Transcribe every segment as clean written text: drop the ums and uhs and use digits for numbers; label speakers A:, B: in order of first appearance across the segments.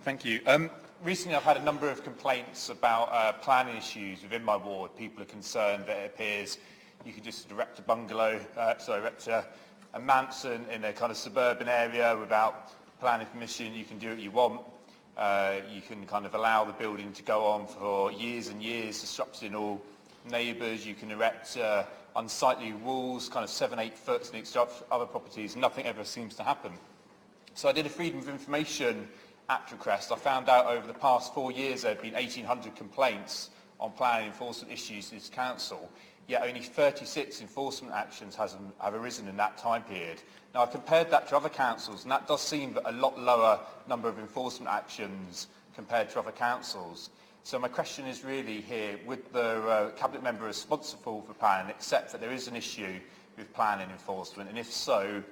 A: Thank you. Recently I've had a number of complaints about planning issues within my ward. People are concerned that it appears you can just erect a bungalow, erect a mansion in a kind of suburban area without planning permission. You can do what you want. You can kind of allow the building to go on for years and years, disrupting all neighbours. You can erect unsightly walls, kind of 7-8 foot next to other properties. Nothing ever seems to happen. So I did a Freedom of Information Act request. I found out over the past 4 years there have been 1,800 complaints on planning enforcement issues in this council, yet only 36 enforcement actions have arisen in that time period. Now, I compared that to other councils, and that does seem a lot lower number of enforcement actions compared to other councils. So my question is really here, would the Cabinet member responsible for planning accept that there is an issue with planning enforcement, and if so,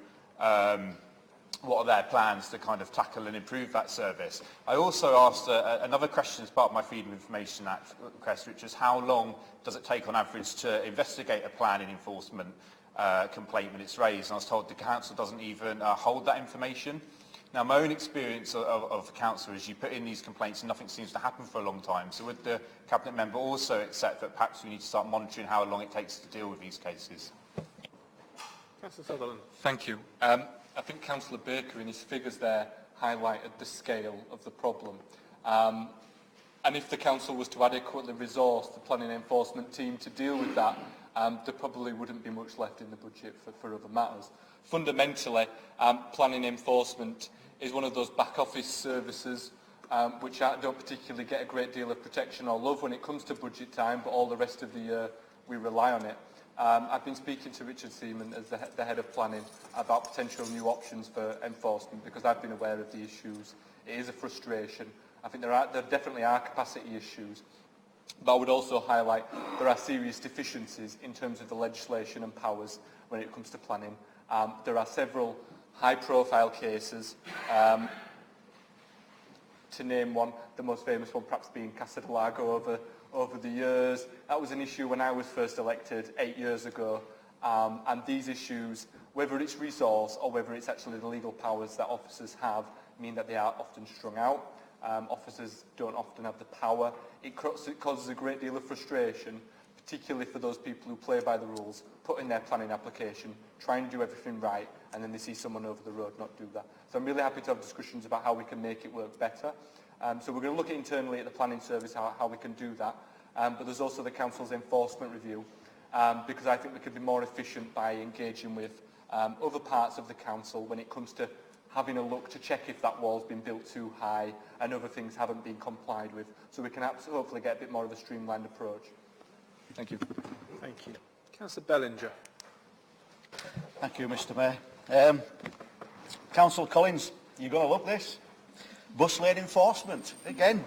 A: what are their plans to kind of tackle and improve that service? I also asked another question as part of my Freedom of Information Act request, which is how long does it take on average to investigate a planning enforcement complaint when it's raised? And I was told the council doesn't even hold that information. Now, my own experience of the council is you put in these complaints and nothing seems to happen for a long time. So would the Cabinet member also accept that perhaps we need to start monitoring how long it takes to deal with these cases?
B: Councillor Sutherland.
C: Thank you. I think Councillor Baker in his figures there highlighted the scale of the problem. And if the council was to adequately resource the planning enforcement team to deal with that, there probably wouldn't be much left in the budget for other matters. Fundamentally, planning enforcement is one of those back office services which don't particularly get a great deal of protection or love when it comes to budget time, but all the rest of the year we rely on it. I've been speaking to Richard Seaman as the head of planning about potential new options for enforcement because I've been aware of the issues. It is a frustration. I think there definitely are capacity issues, but I would also highlight there are serious deficiencies in terms of the legislation and powers when it comes to planning. There are several high-profile cases. To name one, the most famous one perhaps being Calderdale over the years. That was an issue when I was first elected 8 years ago, and these issues, whether it's resource or whether it's actually the legal powers that officers have, mean that they are often strung out. Officers don't often have the power. It causes a great deal of frustration, particularly for those people who play by the rules, put in their planning application, try and do everything right, and then they see someone over the road not do that. So I'm really happy to have discussions about how we can make it work better. So we're going to look internally at the planning service, how we can do that. But there's also the Council's enforcement review, because I think we could be more efficient by engaging with other parts of the Council when it comes to having a look to check if that wall's been built too high and other things haven't been complied with. So we can hopefully get a bit more of a streamlined approach. Thank you.
B: Thank you. Councillor Bellinger.
D: Thank you, Mr Mayor. Councillor Collins, you're going to love this. Bus lane enforcement. Again,